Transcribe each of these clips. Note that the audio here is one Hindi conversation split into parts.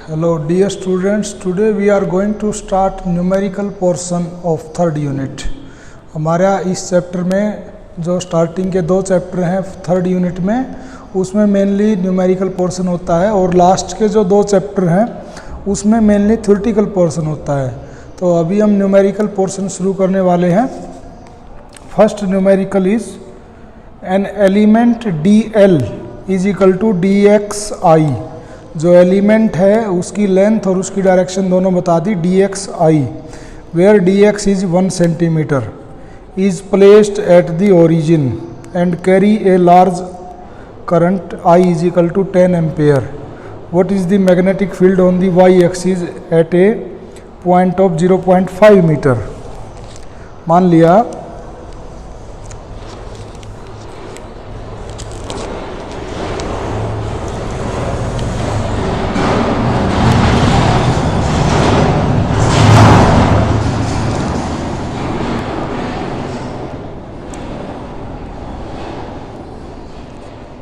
Hello dear students, today we are going to start numerical portion of third unit। हमारा इस चैप्टर में जो स्टार्टिंग के दो चैप्टर हैं थर्ड यूनिट में, उसमें मेनली न्यूमेरिकल पोर्शन होता है और लास्ट के जो दो चैप्टर हैं उसमें मेनली थ्योरेटिकल पोर्शन होता है। तो अभी हम न्यूमेरिकल पोर्शन शुरू करने वाले हैं। First numerical is an element d l is equal to d x i. जो एलिमेंट है उसकी लेंथ और उसकी डायरेक्शन दोनों बता दी, d x i, where d x is 1 centimetre, is placed at the origin and carry a large current i is equal to 10 ampere. What is the magnetic field on the y axis at a point of 0.5 metre. मान लिया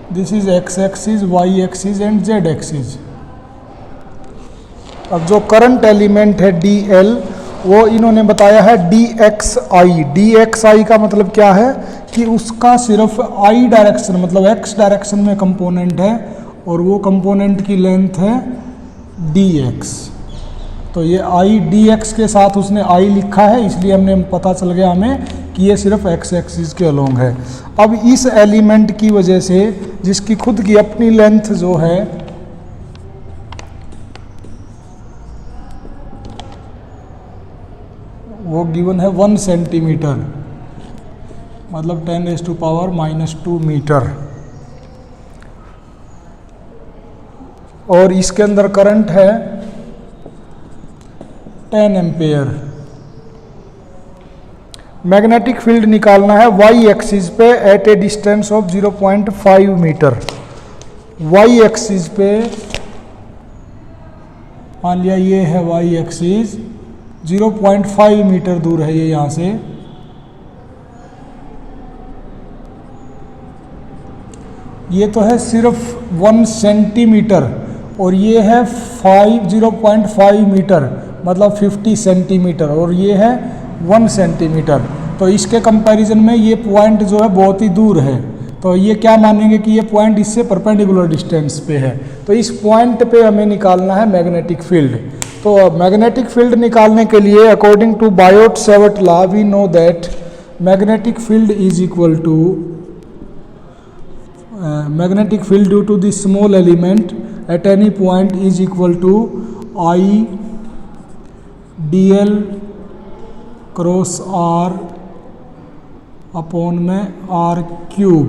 this is x axis, y axis and z axis. अब जो करंट एलिमेंट है डी एल वो इन्होंने बताया है डी एक्स आई। डी एक्स आई का मतलब क्या है कि उसका सिर्फ आई डायरेक्शन मतलब एक्स डायरेक्शन में कंपोनेंट है और वो कंपोनेंट की लेंथ है डी एक्स। तो ये आई डी एक्स के साथ उसने आई लिखा है, इसलिए हमने पता चल गया हमें कि ये सिर्फ एक्स एक्सिस के अलोंग है। अब इस एलिमेंट की वजह से जिसकी खुद की अपनी लेंथ जो है वो गिवन है 1 सेंटीमीटर, मतलब 10⁻⁻² मीटर, और इसके अंदर करंट है 10 एम्पेयर। मैग्नेटिक फील्ड निकालना है वाई एक्सिस पे at a distance of 0.5 metre. Y axis पे मान लिया ये है वाई एक्सिस, 0.5 मीटर दूर है ये यहाँ से। ये तो है सिर्फ 1 सेंटीमीटर और ये है 0.5 मीटर मतलब 50 सेंटीमीटर, और ये है 1 सेंटीमीटर। तो इसके कंपैरिजन में ये पॉइंट जो है बहुत ही दूर है, तो ये क्या मानेंगे कि ये पॉइंट इससे परपेंडिकुलर डिस्टेंस पे है। तो इस पॉइंट पे हमें निकालना है मैग्नेटिक फील्ड। तो मैग्नेटिक फील्ड निकालने के लिए according to Biot Savart law we know that magnetic field is equal to magnetic field due to the small element at any point is equal to I D L cross R upon में आर क्यूब,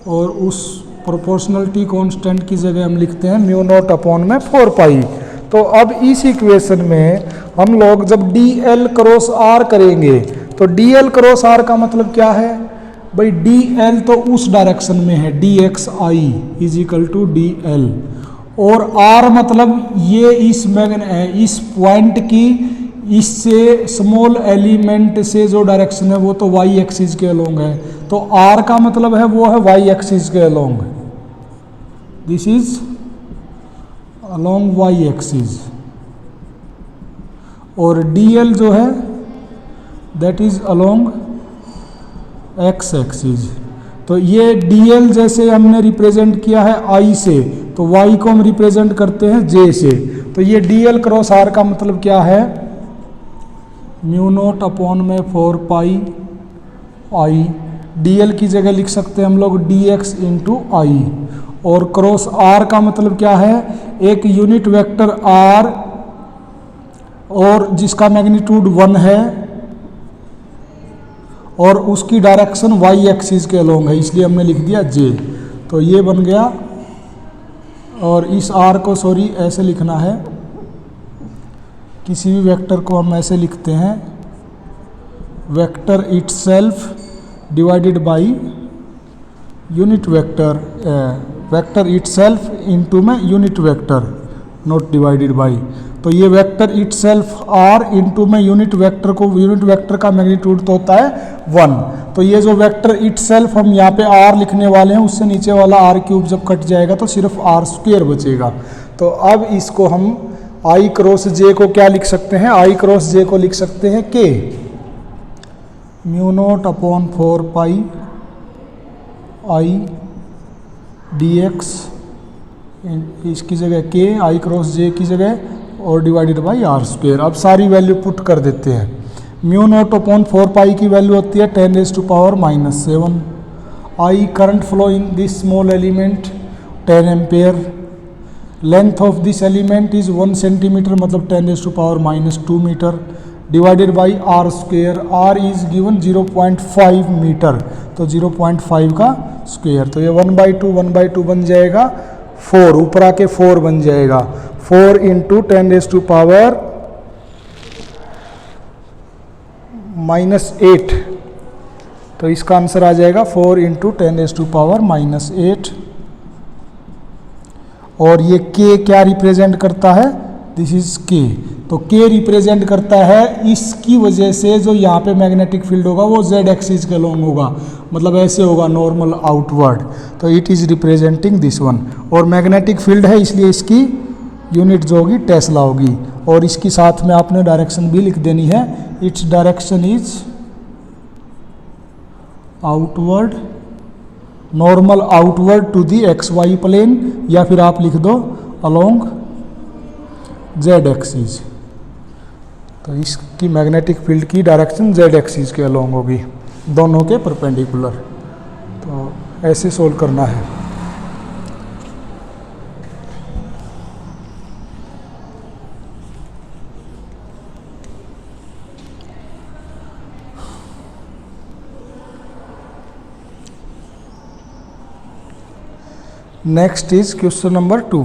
और उस प्रोपोर्शनलिटी कांस्टेंट की जगह हम लिखते हैं म्यू नॉट अपॉन में 4 पाई। तो अब इस इक्वेशन में हम लोग जब डी एल क्रॉस आर करेंगे तो डी एल क्रॉस आर का मतलब क्या है भाई, डी एल तो उस डायरेक्शन में है, D x I is equal to D L, और आर मतलब ये इस पॉइंट की इससे स्मॉल एलिमेंट से जो डायरेक्शन है वो तो वाई एक्सिस के अलोंग है, तो आर का मतलब है वो है वाई एक्सिस के along, this is along Y axis, और डी एल जो है that is along X axis. तो ये डी एल जैसे हमने रिप्रेजेंट किया है आई से, तो वाई को हम रिप्रेजेंट करते हैं जे से। तो ये डी एल क्रॉस आर का मतलब क्या है, म्यू नॉट अपॉन में 4 पाई आई। डी एल की जगह लिख सकते हैं हम लोग डी एक्स इंटू आई, और क्रॉस आर का मतलब क्या है, एक यूनिट वेक्टर आर और जिसका मैग्नीट्यूड 1 है और उसकी डायरेक्शन वाई एक्सिस के अलोंग है, इसलिए हमने लिख दिया जे। तो ये बन गया, और इस आर को ऐसे लिखना है, किसी भी वेक्टर को हम ऐसे लिखते हैं, vector itself divided by unit vector, vector itself into में unit vector not divided by. तो ये vector itself r into में यूनिट वेक्टर का मैग्नीट्यूड तो होता है 1। तो ये जो वेक्टर इट सेल्फ हम यहाँ पे आर लिखने वाले हैं, उससे नीचे वाला आर क्यूब जब कट जाएगा तो सिर्फ आर स्क्वेयर बचेगा। तो अब इसको हम आई क्रॉस जे को क्या लिख सकते हैं, आई क्रॉस जे को लिख सकते हैं के mu naught upon 4 pi I D x, इसकी जगह के आई क्रॉस जे की जगह और डिवाइडेड बाई आर स्क्वेयर। अब सारी वैल्यू पुट कर देते हैं। म्यू नॉट अपॉन 4 पाई की वैल्यू होती है 10⁻⁻⁷। I current flow in this small element 10 ampere. Length of this element is 1 centimetre, मतलब 10⁻⁻² metre, divided by R square. R is given 0.5 metre, तो 0.5 का स्क्वेयर। तो ये 1/2 बन जाएगा 4, ऊपर आके 4 बन जाएगा। 4 इंटू 10⁻⁻8, तो इसका आंसर आ जाएगा 4 इंटू 10⁻⁻8। और ये k क्या रिप्रेजेंट करता है, दिस इज k। तो k रिप्रेजेंट करता है, इसकी वजह से जो यहाँ पे मैग्नेटिक फील्ड होगा वो z एक्सिस के लॉन्ग होगा, मतलब ऐसे होगा नॉर्मल आउटवर्ड। तो it is representing this one. और मैग्नेटिक फील्ड है इसलिए इसकी यूनिट जो होगी टेस्ला होगी। और इसकी साथ में आपने डायरेक्शन भी लिख देनी है, its direction is outward, normal outward to the XY plane, या फिर आप लिख दो अलोंग Z एक्सिस। तो इसकी मैग्नेटिक फील्ड की डायरेक्शन Z एक्सिस के अलोंग होगी, दोनों के परपेंडिकुलर। तो ऐसे सोल्व करना है। Next is question number 2।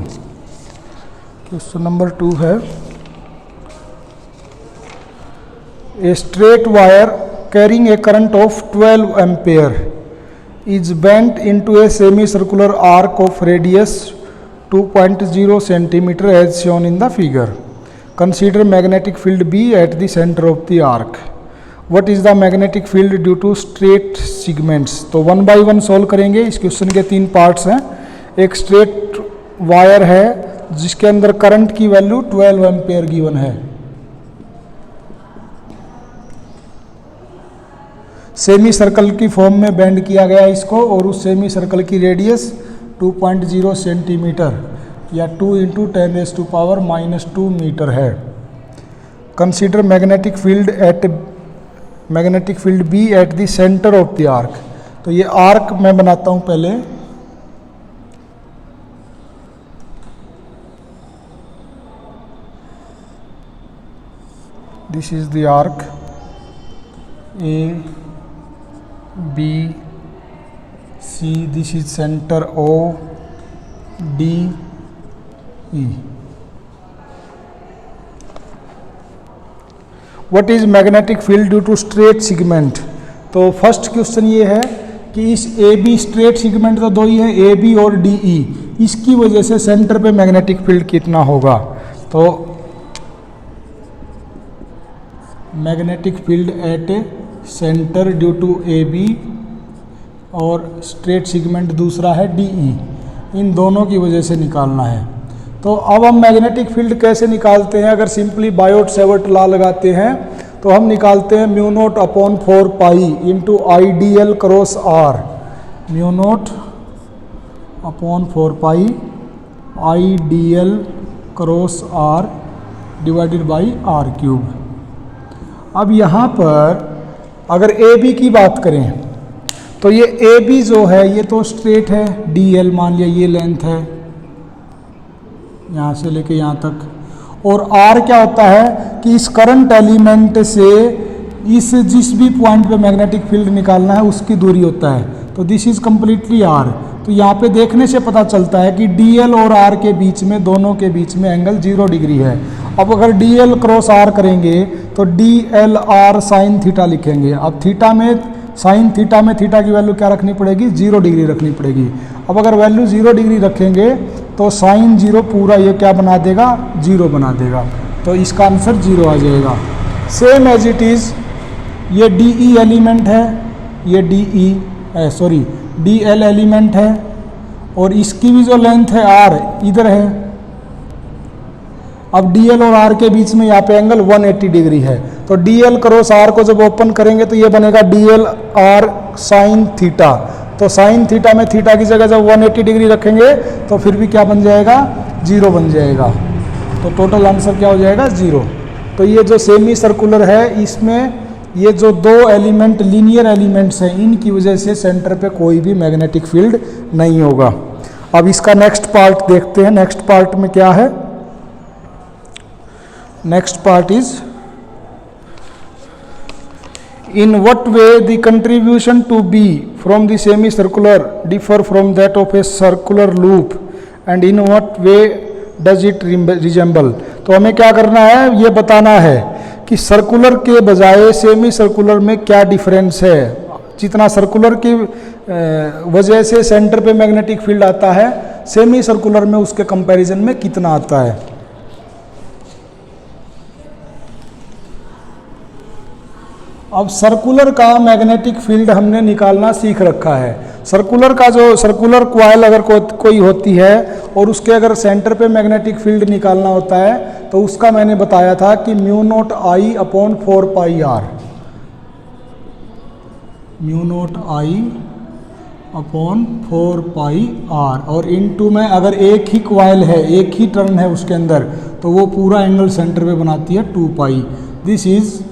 Question number 2 है, a straight wire carrying a current of 12 ampere is bent into a semi circular arc of radius 2.0 centimetre as shown in the figure. Consider magnetic field B at the centre of the arc. What is the magnetic field due to straight segments. तो 1 बाय 1 सॉल्व करेंगे। इस क्वेश्चन के 3 पार्ट्स हैं। एक स्ट्रेट वायर है जिसके अंदर करंट की वैल्यू 12 एम्पेयर गिवन है। सेमी सर्कल की फॉर्म में बेंड किया गया इसको, और उस सेमी सर्कल की रेडियस 2.0 सेंटीमीटर या 2 इंटू 10⁻⁻² मीटर है। Consider magnetic field B at the centre of the arc. तो ये आर्क मैं बनाता हूं पहले। This is the arc A, B, C. This is center O, D, E. What is magnetic field due to straight segment? तो फर्स्ट क्वेश्चन ये है कि इस AB स्ट्रेट सेगमेंट तो 2 ही है, AB और DE, इसकी वजह से सेंटर पे मैग्नेटिक फील्ड कितना होगा। तो magnetic field at centre due to AB और स्ट्रेट सेगमेंट दूसरा है DE, इन दोनों की वजह से निकालना है। तो अब हम मैग्नेटिक फील्ड कैसे निकालते हैं। अगर सिंपली बायोट सेवर्ट लॉ लगाते हैं तो हम निकालते हैं mu naught upon 4 pi into IDL cross R। Mu naught upon 4 pi IDL cross R divided by R cube. अब यहाँ पर अगर AB की बात करें तो ये AB जो है ये तो स्ट्रेट है, DL मान लिया ये लेंथ है यहाँ से लेके यहाँ तक। और R क्या होता है कि इस करंट एलिमेंट से इस जिस भी पॉइंट पे मैग्नेटिक फील्ड निकालना है उसकी दूरी होता है। तो दिस इज कम्प्लीटली R। तो यहाँ पे देखने से पता चलता है कि DL और R के बीच में, दोनों के बीच में एंगल 0 डिग्री है। अब अगर DL क्रॉस R करेंगे तो DLR साइन थीटा लिखेंगे। अब थीटा में, साइन थीटा में थीटा की वैल्यू क्या रखनी पड़ेगी, 0 डिग्री रखनी पड़ेगी। अब अगर वैल्यू 0 डिग्री रखेंगे तो साइन 0 पूरा ये क्या बना देगा, 0 बना देगा। तो इसका आंसर 0 आ जाएगा। सेम एज इट इज़ ये DE एलिमेंट है, ये DL एलिमेंट है और इसकी भी जो लेंथ है R इधर है। अब DL और R के बीच में यहाँ पे एंगल 180 डिग्री है, तो DL क्रॉस R को जब ओपन करेंगे तो ये बनेगा DL R साइन थीटा। तो साइन थीटा में थीटा की जगह जब 180 डिग्री रखेंगे तो फिर भी क्या बन जाएगा, 0 बन जाएगा। तो टोटल आंसर क्या हो जाएगा, 0। तो ये जो सेमी सर्कुलर है इसमें ये जो दो एलिमेंट लीनियर एलिमेंट्स हैं इनकी वजह से सेंटर पे कोई भी मैग्नेटिक फील्ड नहीं होगा। अब इसका नेक्स्ट पार्ट देखते हैं। नेक्स्ट पार्ट में क्या है, next part is in what way the contribution to B from the semicircular differ from that of a circular loop and in what way does it resemble। तो हमें क्या करना है, ये बताना है कि सर्कुलर के बजाय सेमी सर्कुलर में क्या डिफरेंस है। जितना सर्कुलर की वजह से सेंटर पे मैग्नेटिक फील्ड आता है, सेमी सर्कुलर में उसके कंपैरिजन में कितना आता है। अब सर्कुलर का मैग्नेटिक फील्ड हमने निकालना सीख रखा है। सर्कुलर का जो सर्कुलर क्वाइल अगर कोई होती है और उसके अगर सेंटर पे मैग्नेटिक फील्ड निकालना होता है तो उसका मैंने बताया था कि μ0 I upon 4 pi r, μ0 I upon 4 pi r और इनटू में अगर एक ही क्वाइल है, एक ही टर्न है उसके अंदर, तो वो पूरा एंगल सेंटर पे बनाती है 2 pi. This is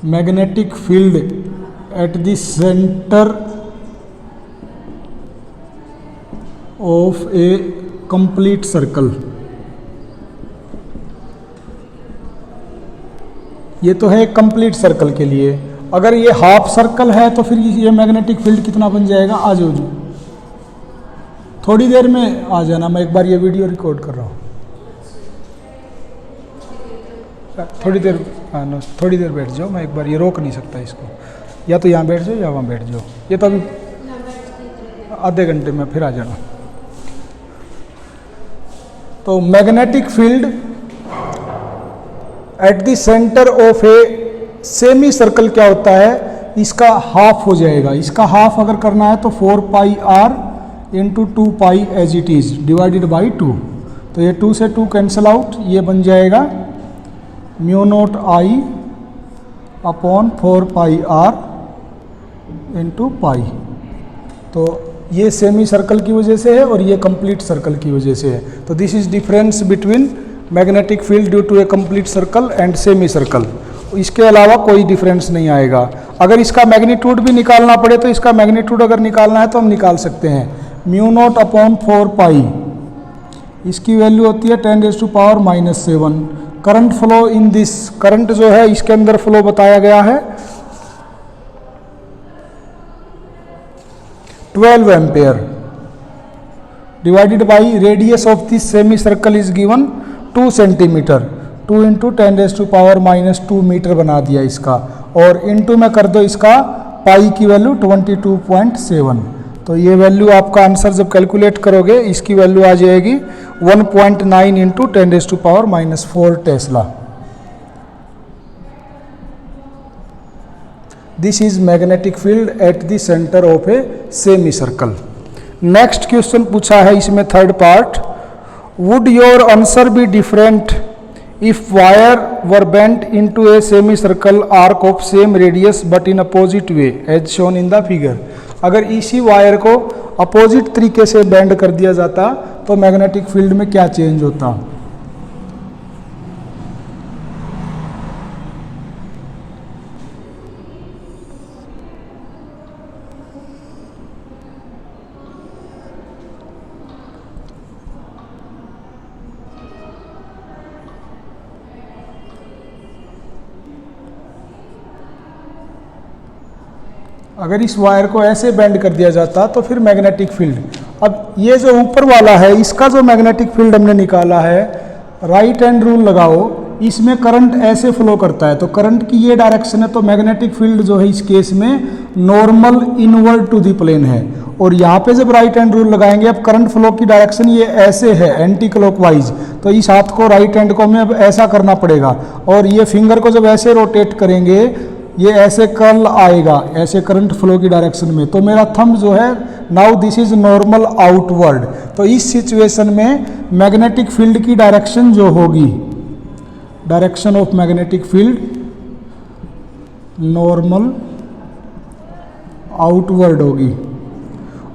magnetic field at the centre of a complete circle. ये तो है कंप्लीट सर्कल के लिए। अगर ये हाफ सर्कल है तो फिर ये मैग्नेटिक फील्ड कितना बन जाएगा, आ जाओ जी, थोड़ी देर में आ जाना, मैं एक बार ये वीडियो रिकॉर्ड कर रहा हूँ। थोड़ी देर थोड़ी देर बैठ जाओ, मैं एक बार ये रोक नहीं सकता इसको, या तो यहाँ बैठ जाओ या वहाँ बैठ जाओ। ये तो अभी आधे घंटे में फिर आ जाना। तो magnetic field at the centre of a semi circle क्या होता है, इसका हाफ हो जाएगा। इसका हाफ अगर करना है तो 4 pi r into 2 pi as it is divided by 2। तो ये 2 से 2 कैंसिल आउट, ये बन जाएगा μ0 I upon 4 pi r into pi. तो ये सेमी सर्कल की वजह से है और ये कंप्लीट सर्कल की वजह से है। तो this is difference between magnetic field due to a complete circle and semi circle. इसके अलावा कोई डिफरेंस नहीं आएगा। अगर इसका मैग्नीट्यूड भी निकालना पड़े तो इसका मैग्नीट्यूड अगर निकालना है तो हम निकाल सकते हैं। μ0 अपॉन 4 पाई, इसकी वैल्यू होती है 10⁻⁻7। Current flow in this, current जो है इसके अंदर फ्लो बताया गया है 12 ampere divided by radius of this semi circle is given 2 centimetre. 2 into 10⁻⁻2 metre बना दिया इसका, और इंटू में कर दो इसका पाई की वैल्यू 22.7। तो ये वैल्यू आपका आंसर जब कैलकुलेट करोगे इसकी वैल्यू आ जाएगी 1.9 इंटू 10⁻⁻4 tesla. This is magnetic field at the centre of a semi circle. Next question पूछा है इसमें third part, would your answer be different if wire were bent into a semi circle arc of same radius but in opposite way as shown in the figure. अगर इसी वायर को अपोजिट तरीके से बेंड कर दिया जाता तो मैग्नेटिक फील्ड में क्या चेंज होता। अगर इस वायर को ऐसे बेंड कर दिया जाता तो फिर मैग्नेटिक फील्ड, अब ये जो ऊपर वाला है इसका जो मैग्नेटिक फील्ड हमने निकाला है, राइट हैंड रूल लगाओ, इसमें करंट ऐसे फ्लो करता है तो करंट की ये डायरेक्शन है, तो मैग्नेटिक फील्ड जो है इस केस में normal inward to the plane है। और यहाँ पे जब राइट हैंड रूल लगाएंगे, अब करंट फ्लो की डायरेक्शन ये ऐसे है एंटी क्लॉकवाइज, तो इस हाथ को राइट हैंड को हमें अब ऐसा करना पड़ेगा, और ये फिंगर को जब ऐसे रोटेट करेंगे ये ऐसे कर्ल आएगा ऐसे करंट फ्लो की डायरेक्शन में। तो मेरा थंब जो है now this is normal outward. तो इस सिचुएशन में मैग्नेटिक फील्ड की डायरेक्शन जो होगी, direction of magnetic field normal outward होगी,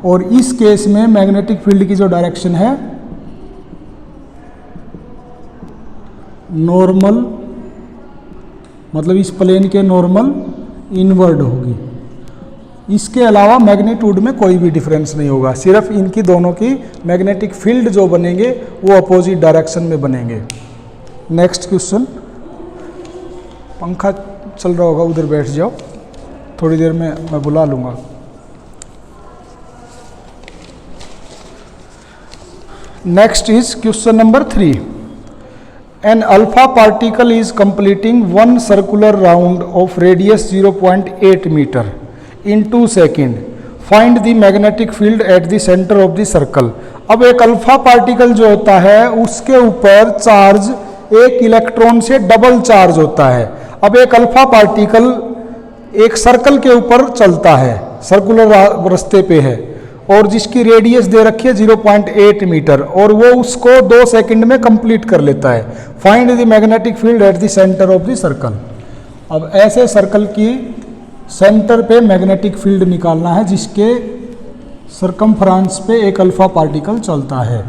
और इस केस में मैग्नेटिक फील्ड की जो डायरेक्शन है नॉर्मल, मतलब इस प्लेन के नॉर्मल इनवर्ड होगी। इसके अलावा मैग्नीट्यूड में कोई भी डिफरेंस नहीं होगा, सिर्फ इनकी दोनों की मैग्नेटिक फील्ड जो बनेंगे वो अपोजिट डायरेक्शन में बनेंगे। नेक्स्ट क्वेश्चन, पंखा चल रहा होगा उधर बैठ जाओ, थोड़ी देर में मैं बुला लूँगा। Next is question number 3। An alpha particle is completing one circular round of radius 0.8 meter in 2 seconds. Find the magnetic field at the center of the circle. अब एक अल्फा पार्टिकल जो होता है उसके ऊपर चार्ज एक इलेक्ट्रॉन से डबल चार्ज होता है। अब एक अल्फा पार्टिकल एक सर्कल के ऊपर चलता है, सर्कुलर रास्ते पे है, और जिसकी रेडियस दे रखी है 0.8 मीटर, और वो उसको 2 सेकंड में कंप्लीट कर लेता है। Find the magnetic field at the centre of the circle. अब ऐसे सर्कल की सेंटर पे मैग्नेटिक फील्ड निकालना है जिसके सरकमफ्रेंस पे एक अल्फा पार्टिकल चलता है।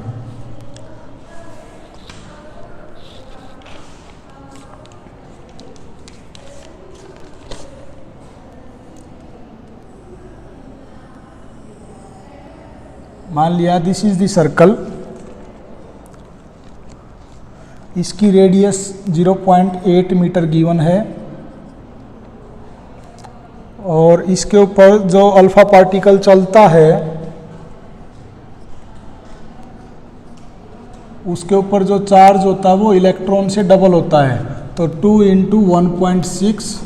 मान लिया दिस इज द सर्कल, इसकी रेडियस 0.8 मीटर गिवन है, और इसके ऊपर जो अल्फा पार्टिकल चलता है उसके ऊपर जो चार्ज होता है वो इलेक्ट्रॉन से डबल होता है। तो 2 × 1.6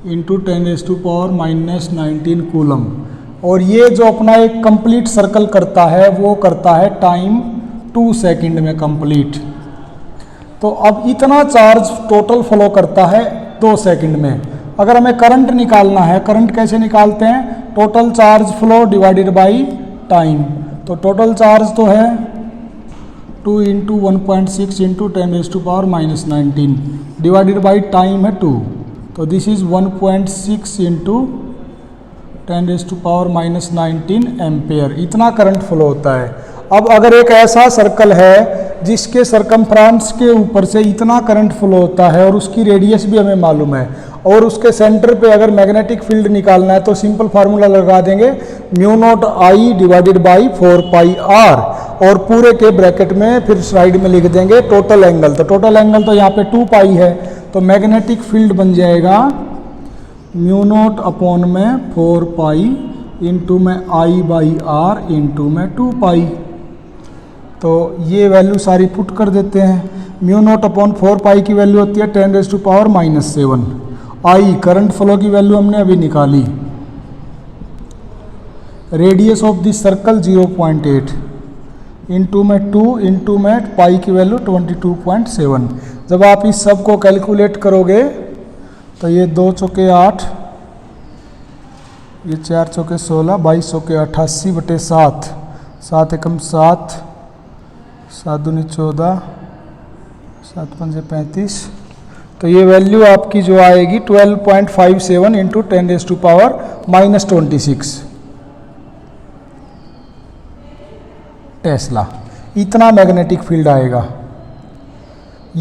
× 10⁻⁻19 कूलम। और ये जो अपना एक कंप्लीट सर्कल करता है वो करता है टाइम 2 सेकंड में कंप्लीट। तो अब इतना चार्ज टोटल फ्लो करता है 2 सेकंड में। अगर हमें करंट निकालना है, करंट कैसे निकालते हैं? Total charge flow divided by time. तो टोटल चार्ज तो है 2 × 1.6 × 10⁻⁻19 डिवाइडेड बाय टाइम है 2। तो दिस इज 1.6 × 10⁻⁻19 एम्पेयर, इतना करंट फ्लो होता है। अब अगर एक ऐसा सर्कल है जिसके सरकमफ्रेंस के ऊपर से इतना करंट फ्लो होता है और उसकी रेडियस भी हमें मालूम है, और उसके सेंटर पे अगर मैग्नेटिक फील्ड निकालना है तो सिंपल फार्मूला लगा देंगे μ0I डिवाइडेड बाई 4πr, और पूरे के ब्रैकेट में फिर साइड में लिख देंगे टोटल एंगल। तो टोटल एंगल तो यहाँ पे 2π है, तो मैग्नेटिक फील्ड बन जाएगा μ0 में 4π इंटू में I/r इंटू में 2π। तो ये वैल्यू सारी पुट कर देते हैं। μ0 4π की वैल्यू होती है 10⁻⁻7। I करंट फ्लो की वैल्यू हमने अभी निकाली। Radius of this circle 0.8 into में 2 इंटू में पाई की वैल्यू 22.7। जब आप इस सब को कैलकुलेट करोगे तो ये 2 चौके 8, ये 4 चौके 16, 22 चौके 88/7, 7 एकम 7, 7 दूनी 14, 7 पंजे 35। तो ये वैल्यू आपकी जो आएगी 12.57 इंटू 10⁻⁻26 टेस्ला। इतना मैग्नेटिक फील्ड आएगा।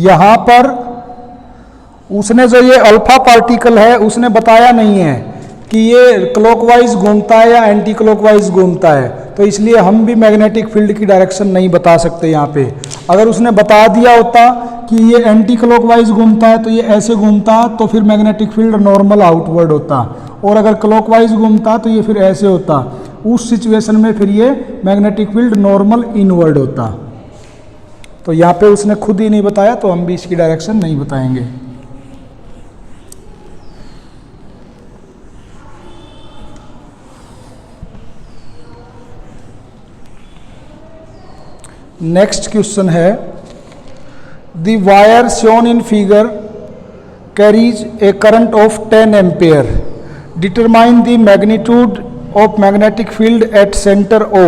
यहाँ पर उसने जो ये अल्फा पार्टिकल है उसने बताया नहीं है कि ये क्लॉकवाइज घूमता है या एंटी क्लॉकवाइज घूमता है, तो इसलिए हम भी मैग्नेटिक फील्ड की डायरेक्शन नहीं बता सकते यहाँ पे। अगर उसने बता दिया होता कि ये एंटी क्लॉकवाइज घूमता है तो ये ऐसे घूमता, तो फिर मैग्नेटिक फील्ड नॉर्मल आउटवर्ड होता, और अगर क्लॉकवाइज घूमता तो ये फिर ऐसे होता। उस सिचुएशन में फिर ये मैग्नेटिक फील्ड नॉर्मल इनवर्ड होता। तो यहाँ पे उसने खुद ही नहीं बताया, तो हम भी इसकी डायरेक्शन नहीं बताएंगे। नेक्स्ट क्वेश्चन है, the wire shown in figure carries A current of 10 ampere, determine the magnitude of magnetic field at center O,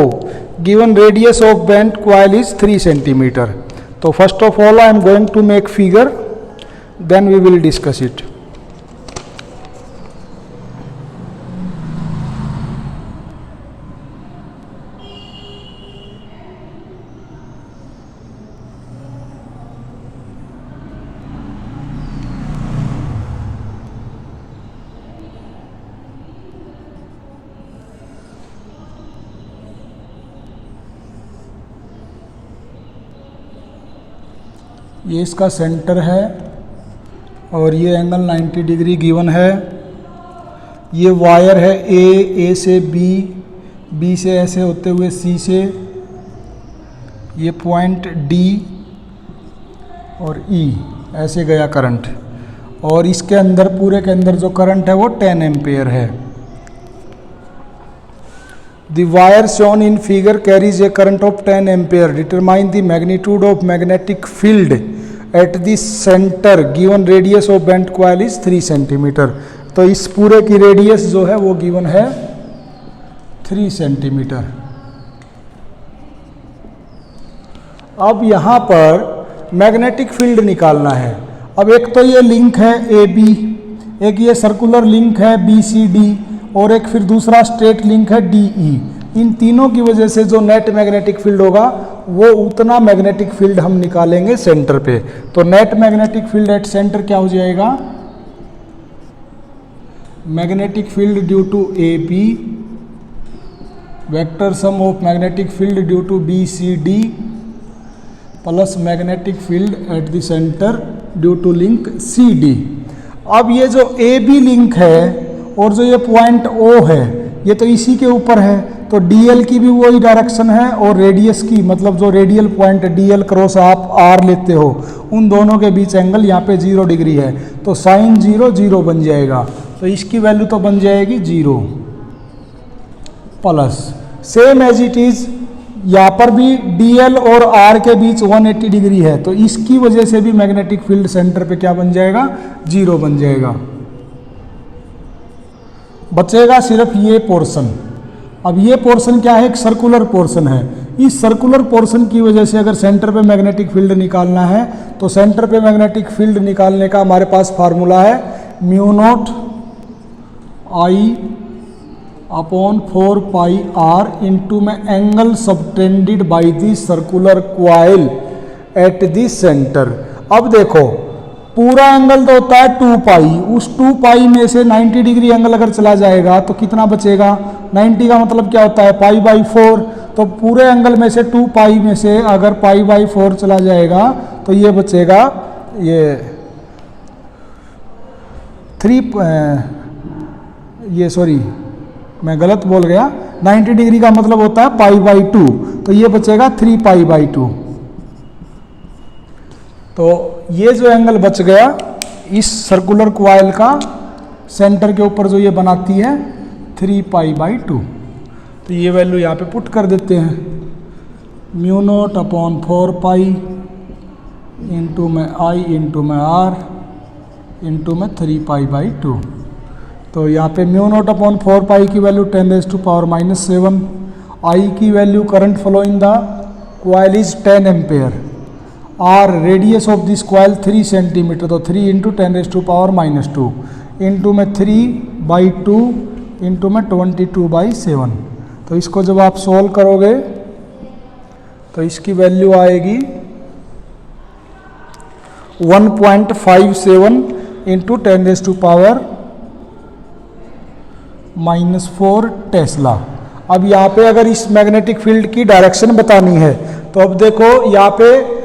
given radius of bent coil is 3 centimeter. So first of all I am going to make figure, then we will discuss it. ये इसका सेंटर है और ये एंगल 90 डिग्री गिवन है। ये वायर है ए से बी से ऐसे होते हुए सी से, ये पॉइंट डी और ई, ऐसे गया करंट, और इसके अंदर पूरे के अंदर जो करंट है वो 10 एम्पेयर है। The wire shown in figure carries a current of 10 ampere. Determine the magnitude of magnetic field at the center. Given radius of bent coil is 3 centimeter. तो इस पूरे की रेडियस जो है वो गिवन है 3 सेंटीमीटर। अब यहाँ पर मैग्नेटिक फील्ड निकालना है। अब एक तो ये लिंक है ए बी, एक ये सर्कुलर लिंक है बी सी डी, और एक फिर दूसरा स्ट्रेट लिंक है डी ई। इन तीनों की वजह से जो नेट मैग्नेटिक फील्ड होगा वो उतना मैग्नेटिक फील्ड हम निकालेंगे सेंटर पे। तो net magnetic field at centre क्या हो जाएगा, magnetic field due to A B vector sum of magnetic field due to B C D plus magnetic field at the centre due to link C D. अब ये जो ए बी लिंक है और जो ये पॉइंट ओ है ये तो इसी के ऊपर है, तो डीएल की भी वही डायरेक्शन है और रेडियस की, मतलब जो रेडियल पॉइंट डीएल क्रॉस आप आर लेते हो, उन दोनों के बीच एंगल यहाँ पे 0 डिग्री है, तो साइन 0 0 बन जाएगा। तो इसकी वैल्यू तो बन जाएगी 0 plus same as it is यहाँ पर भी डीएल और आर के बीच 180 डिग्री है, तो इसकी वजह से भी मैग्नेटिक फील्ड सेंटर पे क्या बन जाएगा, 0 बन जाएगा। बचेगा सिर्फ ये पोर्शन। अब ये पोर्शन क्या है, एक सर्कुलर पोर्शन है। इस सर्कुलर पोर्शन की वजह से अगर सेंटर पे मैग्नेटिक फील्ड निकालना है तो सेंटर पे मैग्नेटिक फील्ड निकालने का हमारे पास फार्मूला है mu naught I upon 4 pi r into में angle subtended by the circular coil at the centre. अब देखो पूरा एंगल तो होता है 2 पाई, उस 2 पाई में से 90 डिग्री एंगल अगर चला जाएगा तो कितना बचेगा, 90 का मतलब क्या होता है पाई बाई 4, तो पूरे एंगल में से 2 पाई में से अगर पाई बाई 4 चला जाएगा तो ये बचेगा ये 3, ये सॉरी मैं गलत बोल गया, 90 डिग्री का मतलब होता है पाई बाई 2, तो ये बचेगा 3 पाई बाई 2। तो ये जो एंगल बच गया इस सर्कुलर क्वाइल का सेंटर के ऊपर जो ये बनाती है 3 पाई बाई 2, तो ये वैल्यू यहाँ पे पुट कर देते हैं, mu naught upon 4 pi into में आई इंटू में आर इंटू में 3 पाई बाई 2। तो यहाँ पे म्यू नॉट अपॉन 4 पाई की वैल्यू 10⁻⁻⁷, आई की value current flow in the coil is 10 ampere, R radius of this coil 3 centimetre, तो 3 इंटू 10⁻⁻² इंटू में 3 बाई 2 इंटू में 22/7। तो इसको जब आप सॉल्व करोगे तो इसकी वैल्यू आएगी 1.57 इंटू 10⁻⁻4 टेस्ला। अब यहाँ पे अगर इस मैग्नेटिक फील्ड की डायरेक्शन बतानी है तो अब देखो यहाँ पे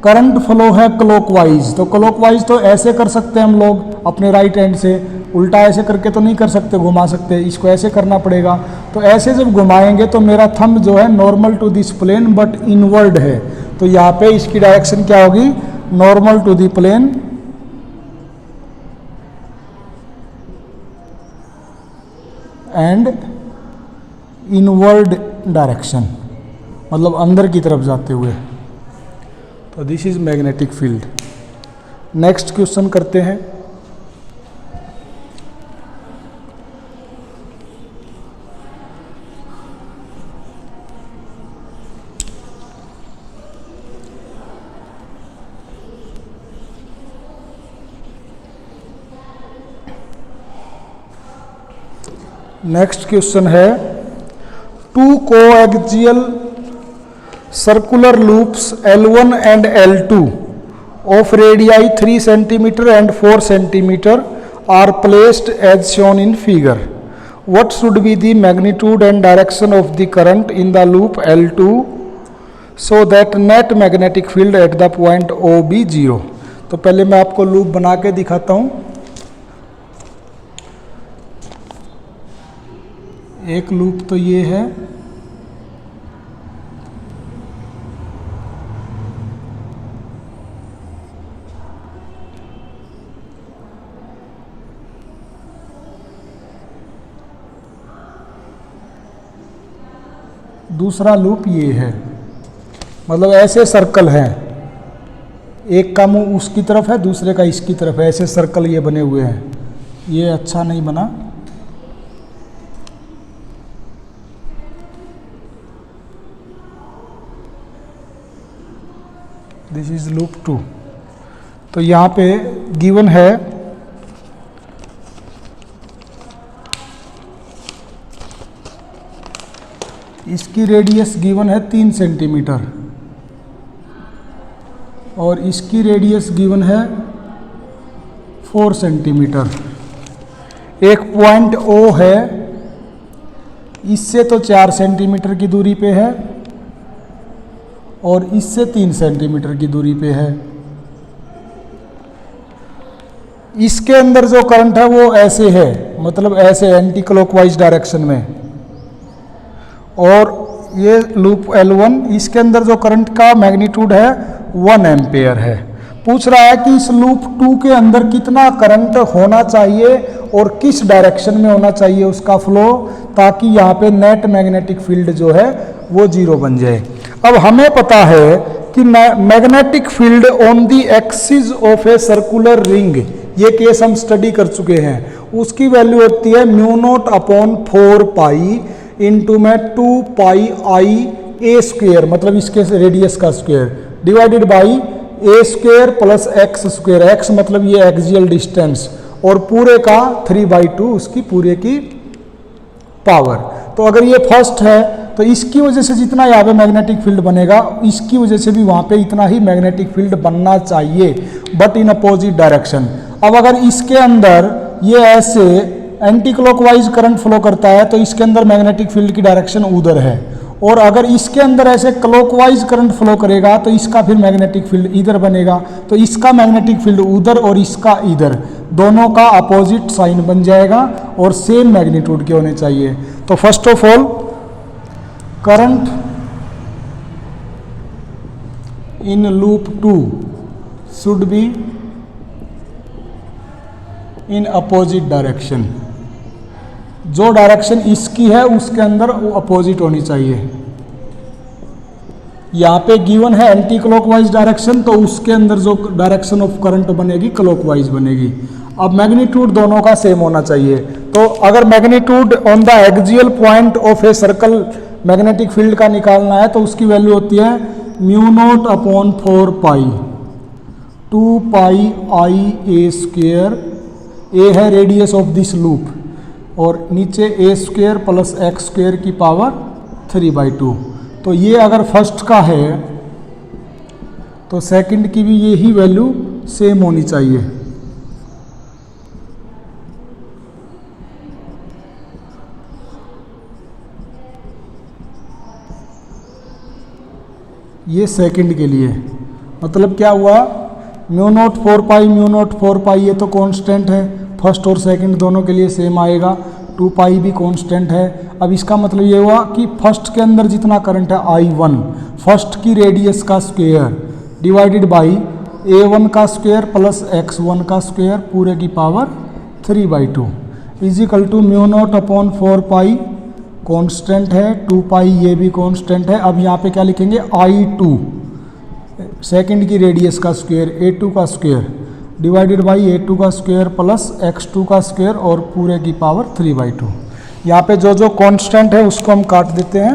करंट फ्लो है क्लॉकवाइज, तो क्लॉकवाइज तो ऐसे कर सकते हैं हम लोग अपने राइट हैंड से, उल्टा ऐसे करके तो नहीं कर सकते, घुमा सकते, इसको ऐसे करना पड़ेगा। तो ऐसे जब घुमाएंगे तो मेरा थंब जो है normal to this plane but inward है, तो यहाँ पे इसकी डायरेक्शन क्या होगी, normal to the plane and inward direction, मतलब अंदर की तरफ जाते हुए। तो this is magnetic field. Next question करते हैं। नेक्स्ट क्वेश्चन है, two coaxial circular loops L1 and L2 of radii 3 cm and 4 cm are placed as shown in figure. What should be the magnitude and direction of the current in the loop L2 so that net magnetic field at the point O be 0? तो पहले मैं आपको लूप बना के दिखाता हूँ। एक लूप तो ये है, दूसरा लूप ये है, मतलब ऐसे सर्कल हैं, एक का मुंह उसकी तरफ है, दूसरे का इसकी तरफ है, ऐसे सर्कल ये बने हुए हैं। ये अच्छा नहीं बना। This is loop 2। तो यहाँ पे गिवन है इसकी रेडियस गिवन है 3 सेंटीमीटर और इसकी रेडियस गिवन है 4 सेंटीमीटर। एक पॉइंट O है, इससे तो 4 सेंटीमीटर की दूरी पे है और इससे 3 सेंटीमीटर की दूरी पे है। इसके अंदर जो करंट है वो ऐसे है, मतलब ऐसे एंटी क्लॉकवाइज डायरेक्शन में, और ये लूप L1, इसके अंदर जो करंट का मैग्नीट्यूड है 1 एम्पेयर है। पूछ रहा है कि इस लूप 2 के अंदर कितना करंट होना चाहिए और किस डायरेक्शन में होना चाहिए उसका फ्लो, ताकि यहाँ पे नेट मैग्नेटिक फील्ड जो है वो 0 बन जाए। अब हमें पता है कि magnetic field on the axis of a circular ring, ये केस हम स्टडी कर चुके हैं, उसकी वैल्यू होती है μ0/4 पाई इंटू में 2 पाई आई ए स्क्वेयर, मतलब इसके रेडियस का square, divided by A square plus x square. X मतलब ये एक्सियल डिस्टेंस, और पूरे का 3/2 उसकी पूरे की पावर। तो अगर ये फर्स्ट है तो इसकी वजह से जितना यहाँ पे मैग्नेटिक फील्ड बनेगा, इसकी वजह से भी वहाँ पे इतना ही मैग्नेटिक फील्ड बनना चाहिए, बट इन अपोजिट डायरेक्शन। अब अगर इसके अंदर ये ऐसे एंटी क्लॉकवाइज करंट फ्लो करता है तो इसके अंदर मैग्नेटिक फील्ड की डायरेक्शन उधर है, और अगर इसके अंदर ऐसे क्लॉकवाइज करंट फ्लो करेगा तो इसका फिर मैग्नेटिक फील्ड इधर बनेगा। तो इसका मैग्नेटिक फील्ड उधर और इसका इधर, दोनों का अपोजिट साइन बन जाएगा और सेम मैग्नीट्यूड के होने चाहिए। तो first of all current in loop 2 should be in opposite direction. जो डायरेक्शन इसकी है उसके अंदर वो अपोजिट होनी चाहिए। यहाँ पे गिवन है एंटी क्लॉकवाइज डायरेक्शन, तो उसके अंदर जो डायरेक्शन ऑफ करंट बनेगी क्लॉकवाइज बनेगी। अब मैग्नीट्यूड दोनों का सेम होना चाहिए। तो अगर magnitude on the axial point of a circle magnetic field का निकालना है तो उसकी वैल्यू होती है μ0/4 पाई 2 पाई आई ए स्क्वेयर। ए है रेडियस ऑफ दिस लूप, और नीचे ए स्क्वेयर प्लस एक्स स्क्वेयर की पावर 3/2। तो ये अगर फर्स्ट का है तो सेकंड की भी यही वैल्यू सेम होनी चाहिए। ये सेकंड के लिए, मतलब क्या हुआ, μ0/4 पाई μ0/4 पाई ये तो कांस्टेंट है, फर्स्ट और सेकंड दोनों के लिए सेम आएगा। 2 पाई भी कांस्टेंट है। अब इसका मतलब ये हुआ कि फर्स्ट के अंदर जितना करंट है I1, फर्स्ट की रेडियस का स्क्वायर डिवाइडेड बाई A1 का स्क्वायर प्लस X1 का स्क्वायर पूरे की power 3/2 is equal to μ0/4 pi constant है, 2 पाई ये भी कांस्टेंट है। अब यहाँ पे क्या लिखेंगे I2 सेकंड की रेडियस का स्क्वायर A2 का स्क्वायर डिवाइडेड बाई A2 का स्क्वायर प्लस x2 का स्क्वायर और पूरे की पावर 3/2। यहाँ पे जो जो कांस्टेंट है उसको हम काट देते हैं,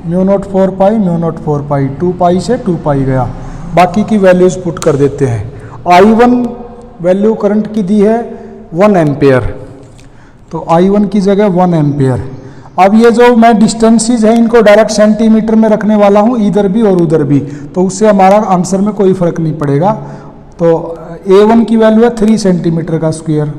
म्यू नॉट 4 पाई म्यू नॉट 4 पाई, 2 पाई से 2 पाई गया, बाकी की वैल्यूज पुट कर देते हैं। I1 वैल्यू करंट की दी है 1 एम्पेयर, तो I1 की जगह 1 एम्पेयर। अब ये जो मैं डिस्टेंसेज है इनको डायरेक्ट सेंटीमीटर में रखने वाला हूँ, इधर भी और उधर भी, तो उससे हमारा आंसर में कोई फर्क नहीं पड़ेगा। तो A1 की वैल्यू है 3 सेंटीमीटर का स्क्वायर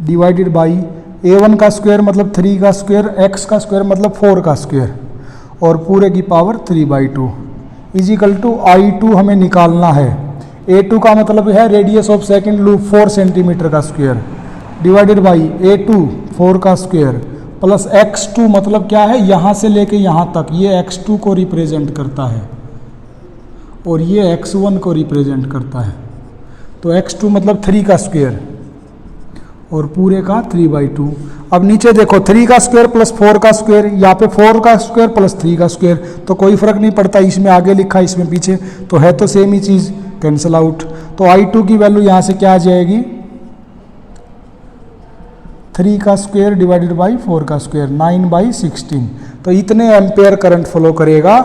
डिवाइडेड बाई A1 का स्क्वायर मतलब 3 का स्क्वायर, x का स्क्वायर मतलब 4 का स्क्वायर और पूरे की पावर 3/2 इजिकल टू I2 हमें निकालना है। A2 का मतलब है radius of second loop 4 centimetre का स्क्वायर डिवाइडेड बाई A2 4 का स्क्वायर प्लस x2 मतलब क्या है, यहाँ से लेके यहाँ तक ये x2 को रिप्रेजेंट करता है और ये x1 को रिप्रेजेंट करता है। तो x2 मतलब 3 का स्क्वायर और पूरे का 3/2। अब नीचे देखो 3 का स्क्वायर प्लस 4 का स्क्वायर, यहाँ पे 4 का स्क्वायर प्लस 3 का स्क्वायर, तो कोई फर्क नहीं पड़ता, इसमें आगे लिखा इसमें पीछे, तो है तो सेम ही चीज़, कैंसिल आउट। तो I2 की वैल्यू यहाँ से क्या आ जाएगी, 3 का स्क्वायर डिवाइडेड बाई 4 का स्क्वायर 9/16। तो इतने एम्पेयर करंट फ्लो करेगा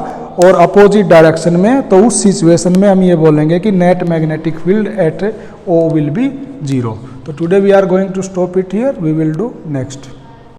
और अपोजिट डायरेक्शन में, तो उस सिचुएशन में हम ये बोलेंगे कि net magnetic field at O will be 0। तो today we are going to stop it here, we will do next.